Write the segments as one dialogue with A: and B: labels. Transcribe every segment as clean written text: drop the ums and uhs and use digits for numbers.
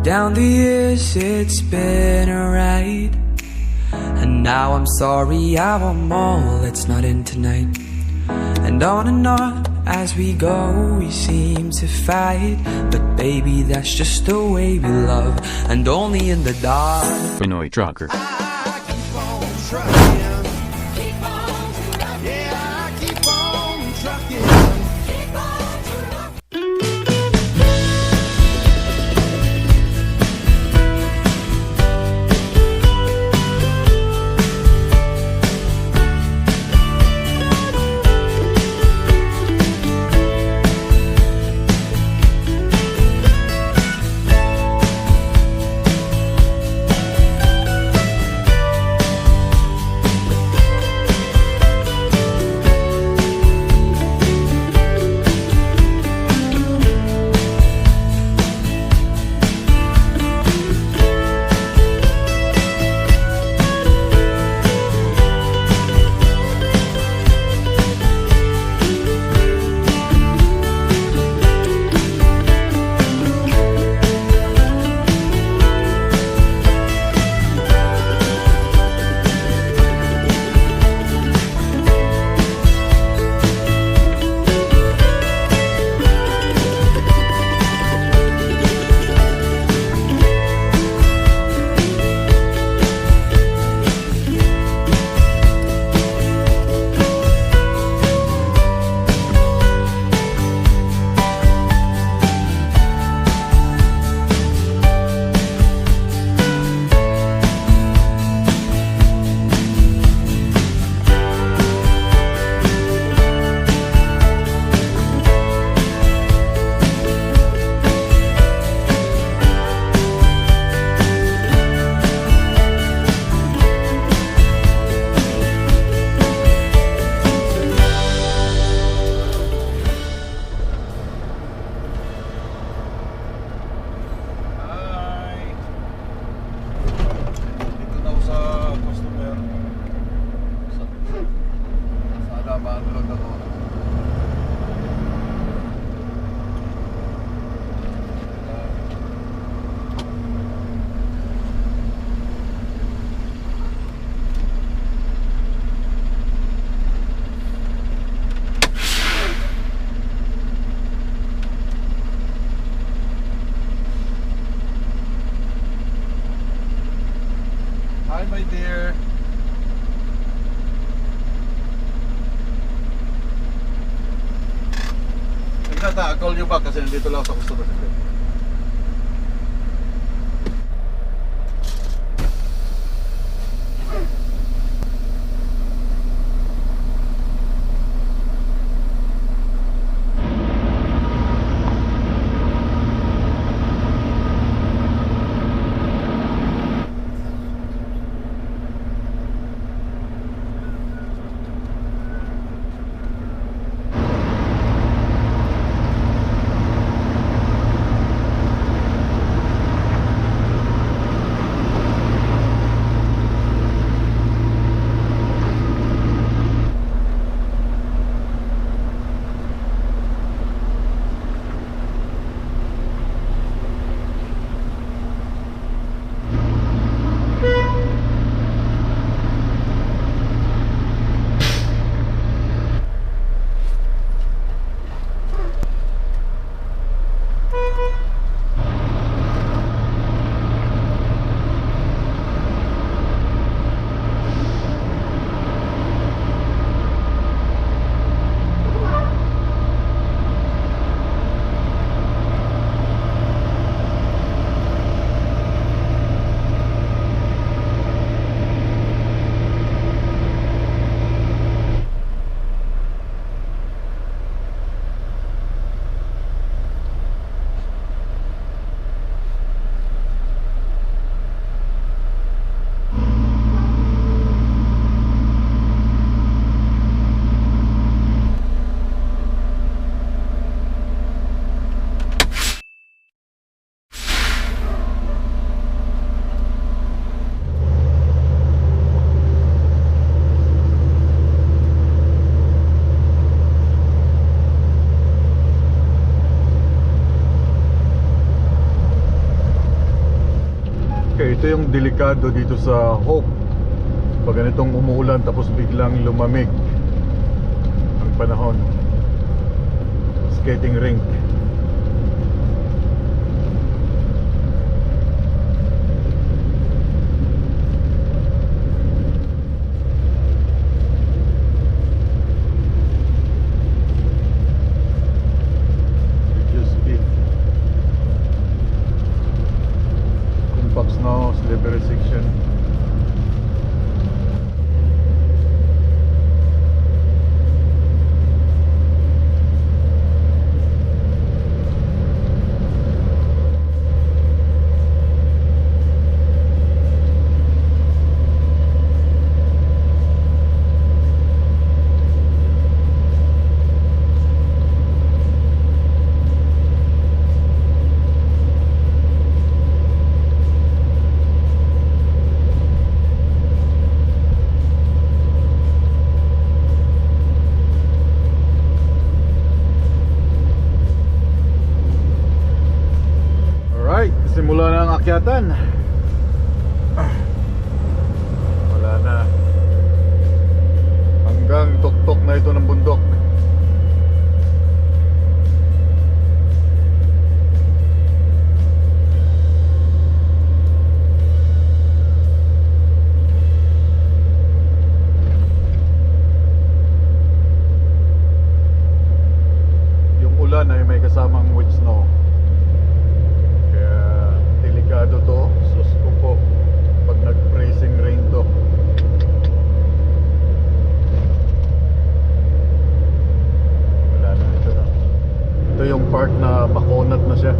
A: Down the years it's been a ride, and now I'm sorry I want more, let's not end tonight. And on as we go we seem to fight, but baby that's just the way we love, and only in the dark.
B: Pinoy Trucker.
C: I keep on trucking. Yeah, I keep on trucking. Hi, my dear. I'll call you back kasi nandito lang sa customer center.
B: ito yung delikado dito sa Hope. Pag ganitong umuulan tapos biglang lumamig ang panahon. Skating rink. Now, slippery section. Simula na ang akyatan. Wala na. Hanggang tuktok na ito ng bundok. Yung ulan ay may kasamang with snow. Delikado to, sus ko po pag nag-freezing rain to. Wala na, ito na. Ito yung part na makunat na siya.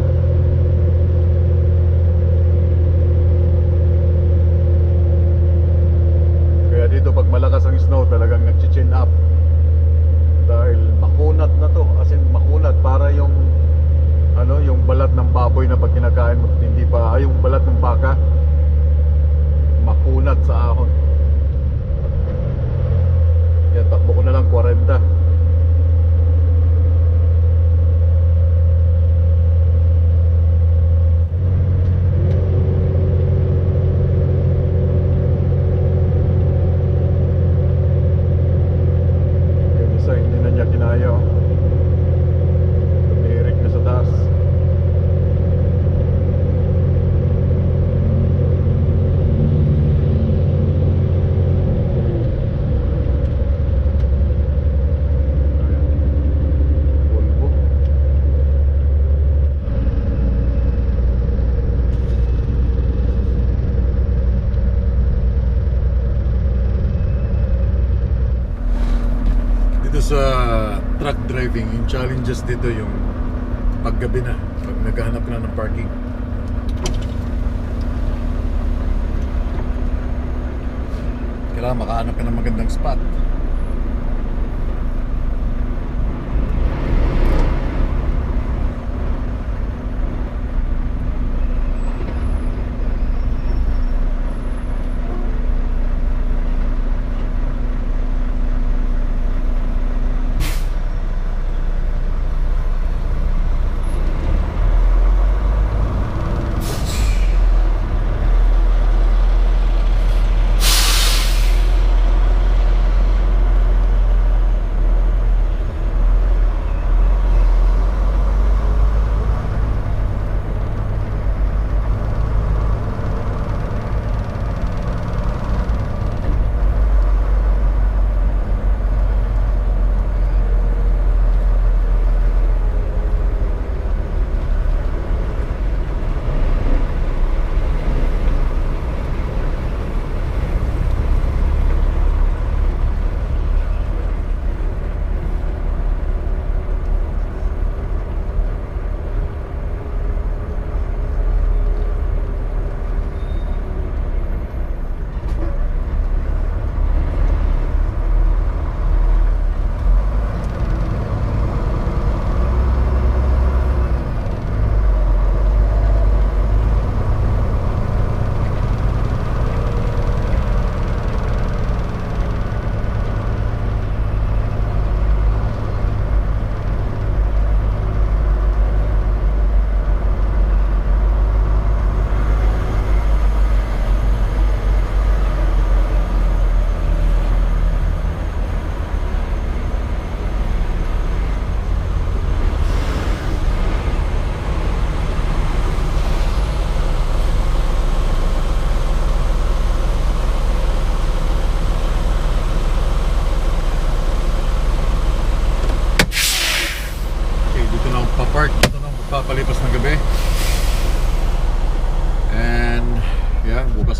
B: Kaya dito pag malakas ang snow talagang nag-chin up. Dahil makunat na to, as in makunat, para yung yung balat ng baboy na pag kinakain mo, hindi pa, yung balat ng baka makunat sa ahon. Yan, takbo ko na lang 40. Yung isa hindi na niya kinaya, oh. Tumirik na sa taas. Sa truck driving, yung challenges dito yung paggabi na, pag naghahanap na ng parking. Kailangan makahanap ka ng magandang spot.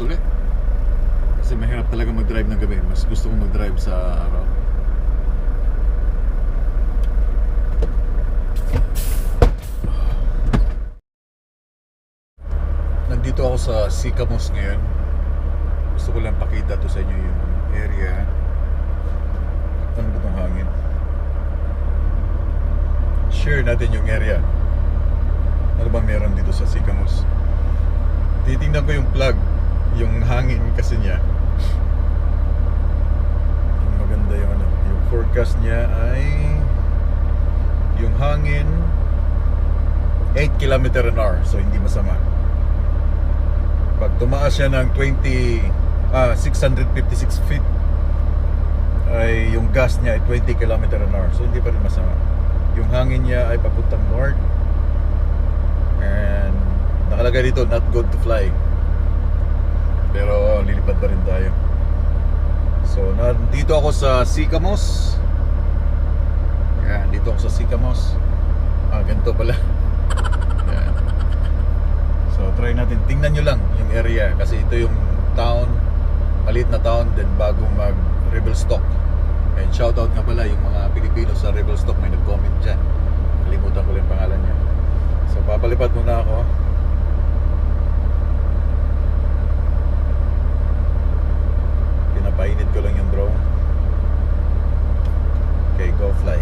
B: ulit. Kasi mahirap talaga mag-drive ng gabi. Mas gusto kong mag-drive sa araw. Nandito ako sa Sycamores ngayon. Gusto ko lang pakita to sa inyo yung area. Ano ba itong hangin? Share natin yung area. Ano ba meron dito sa Sycamores? Titingnan ko yung plug, yung hangin kasi niya. Maganda yung ano, yung forecast niya ay yung hangin 8 km/h, so hindi masama. Pag tumaas siya ng 656 feet ay yung gas niya ay 20 km/h, so hindi pa rin masama. Yung hangin niya ay papuntang north and nakalagay dito not good to fly, pero lilipad pa rin tayo. So nandito ako sa Sycamores. Yan, dito ako sa Sycamores. Ganito pala. Yan. So try natin, tingnan nyo lang yung area kasi ito yung town, maliit na town, then bago mag Revelstock. And shoutout nga pala yung mga Pilipino sa Revelstock, may nag-comment dyan, kalimutan ko lang yung pangalan niya. So papalipad muna ako. Pinapainit ko lang yung drone. Okay, go fly.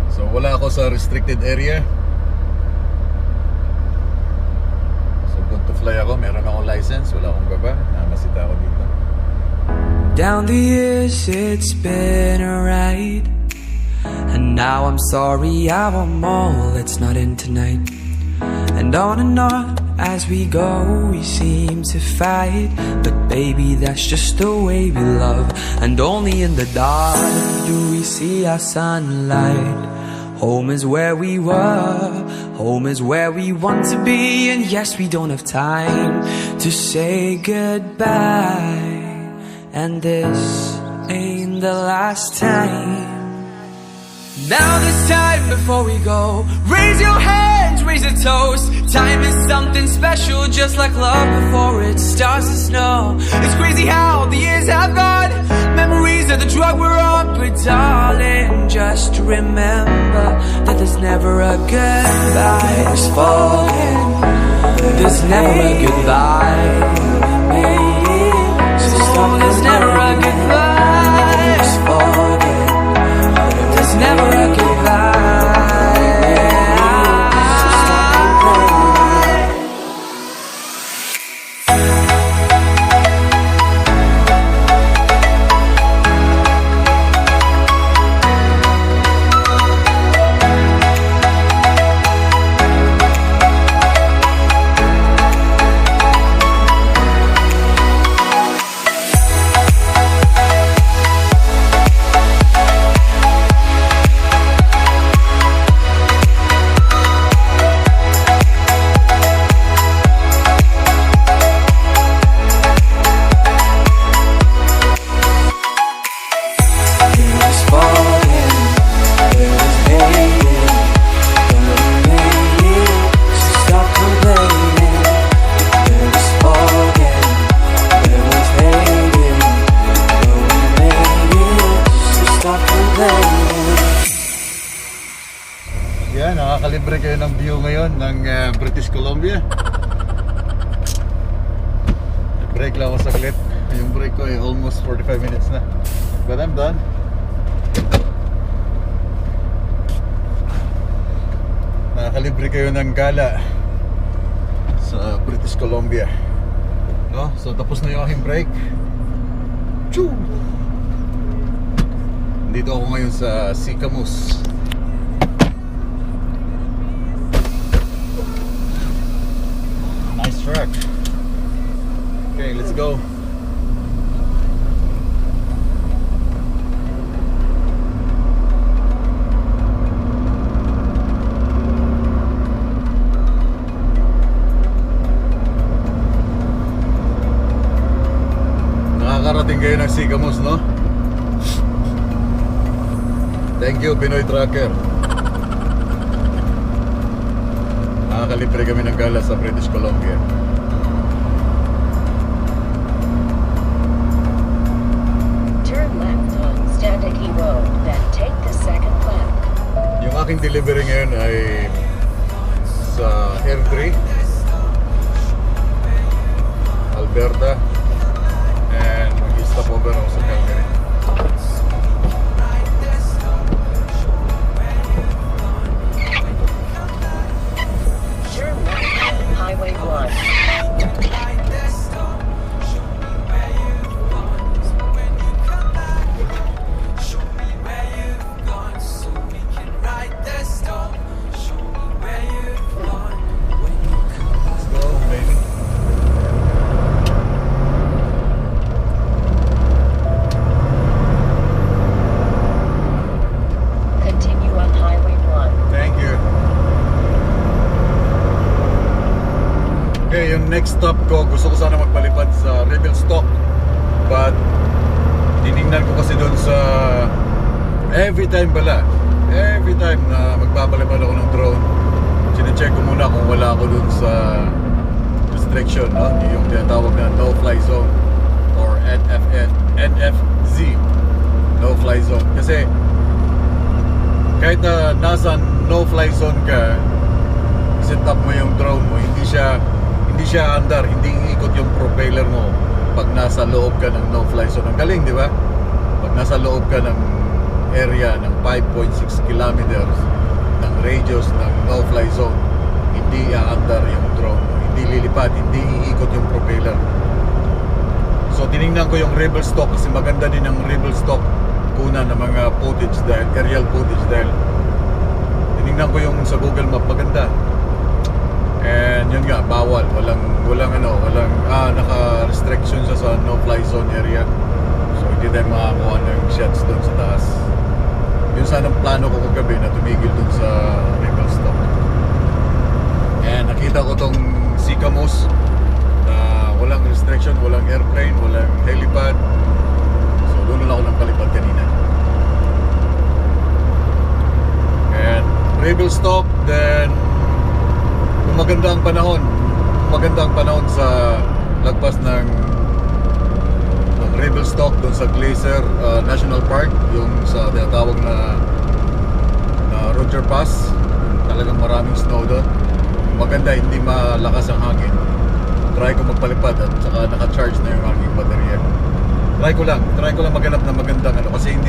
B: So wala ako sa restricted area. So good to fly ako, meron akong license, wala akong baba, namasita ako dito.
A: Down the years it's been a ride, and now I'm sorry I want more, let's not in tonight. And on as we go we seem to fight, but baby that's just the way we love. And only in the dark do we see our sunlight. Home is where we were, home is where we want to be. And yes, we don't have time to say goodbye, and this ain't the last time. Now this time before we go, raise your hands, raise a toast. Time is something special, just like love before it starts to snow. It's crazy how the years have gone, memories of the drug we're on. But darling, just remember that there's never a goodbye. There's forget, there's never a goodbye. So there's never a goodbye. There's forget, there's never a goodbye.
B: Yan, nakakalibre kayo ng view ngayon ng British Columbia. Break lang ako saglit. Yung break ko ay almost 45 minutes na. But I'm done. Nakakalibre kayo ng gala sa British Columbia, no? So tapos na yung aking break. Choo! Dito ako ngayon sa Sycamores. Nice track. Okay, let's go. Nakakarating kayo ng Sycamores, no? Thank you, Pinoy Tracker. nakalibre kami ng gala sa British Columbia.
D: Turn left on Standicky Road, then take the second left.
B: Yung aking delivery ngayon ay sa Airdrie, Alberta, and mag-stop over ako sa Calgary.
D: Turn left on Highway 1.
B: Let's go, baby.
D: Continue on Highway 1.
B: Thank you. Okay, yung next stop ko, gusto ko sana magpalipad sa Revelstock. But, tinignan ko kasi doon sa every time na magpapalipad ako ng drone, sine-check ko muna kung wala ako doon sa restriction, no? Yung tinatawag na no-fly zone or NFZ, no-fly zone. Kasi, kahit na nasa no-fly zone ka, set up mo yung drone mo, hindi siya andar, hindi iikot yung propeller mo pag nasa loob ka ng no-fly zone. Ang galing, di ba? Pag nasa loob ka ng area ng 5.6 kilometers ng radius ng no-fly zone, hindi aandar yung drone mo, hindi lilipad, hindi iikot yung propeller. So tinignan ko yung Revelstock kasi maganda din ang Revelstock kuna ng mga footage dahil aerial footage dahil tinignan ko yung sa Google Map, maganda. And yun nga, bawal, walang naka-restriction siya sa no-fly zone area. So hindi tayo makakuha ng shots doon sa taas. Yun sanang plano ko kagabi na tumigil doon sa Revelstock. And nakita ko tong Sycamores na walang restriction, walang airplane, walang helipad. So doon lang ako ng palipad kanina. And Revelstock, then kung maganda ang panahon sa lagpas ng Revelstock doon sa Glacier National Park, yung sa tinatawag na Roger Pass, talagang maraming snow doon. Maganda, hindi malakas ang hangin. Try ko magpalipad at saka naka-charge na yung aking baterya. Try ko lang maganap na magandang kasi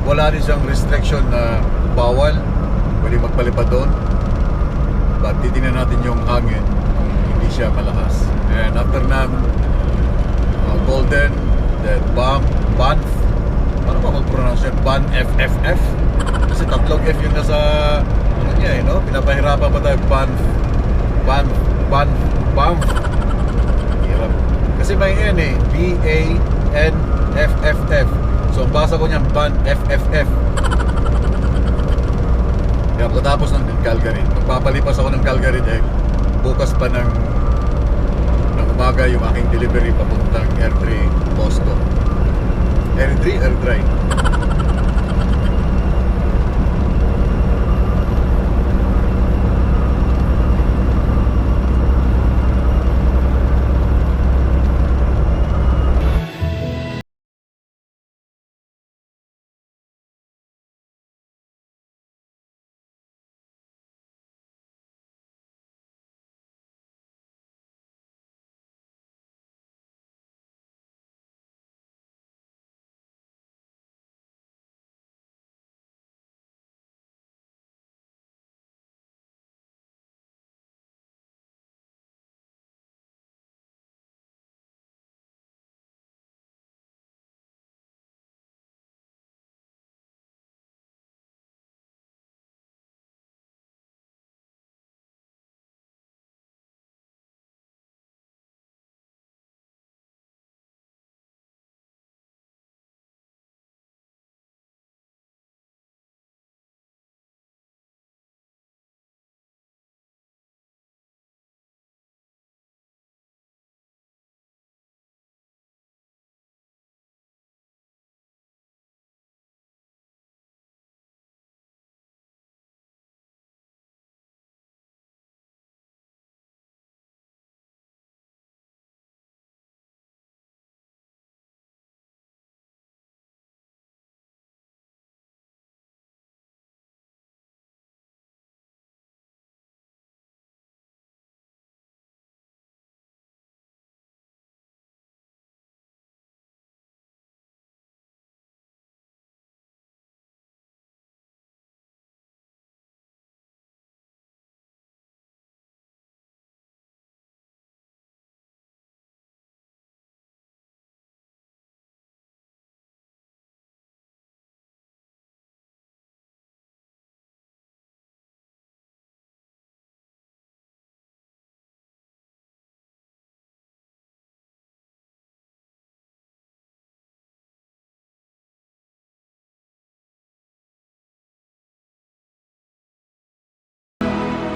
B: wala rin siyang restriction na bawal pwede magpalipad doon. But titingnan natin yung hangin kung hindi siya malakas. And after na Golden, then Banff, ano ba mag-pronounce yan? Banff, kasi tatlong F yun na sa ano niya, no? Pinapahirapan pa tayo. Banff. Hirap. Kasi may N eh, B-A-N-F-F-F. So ang basa ko niyan, Banff. Kaya pagkatapos ng Calgary, magpapalipas ako ng Calgary dahil bukas pa ng umaga yung aking delivery papuntang Airdrie, Boston. Airdrie.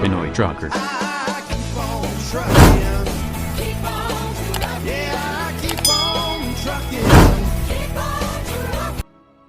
E: Pinoy Trucker.
C: I keep on trucking.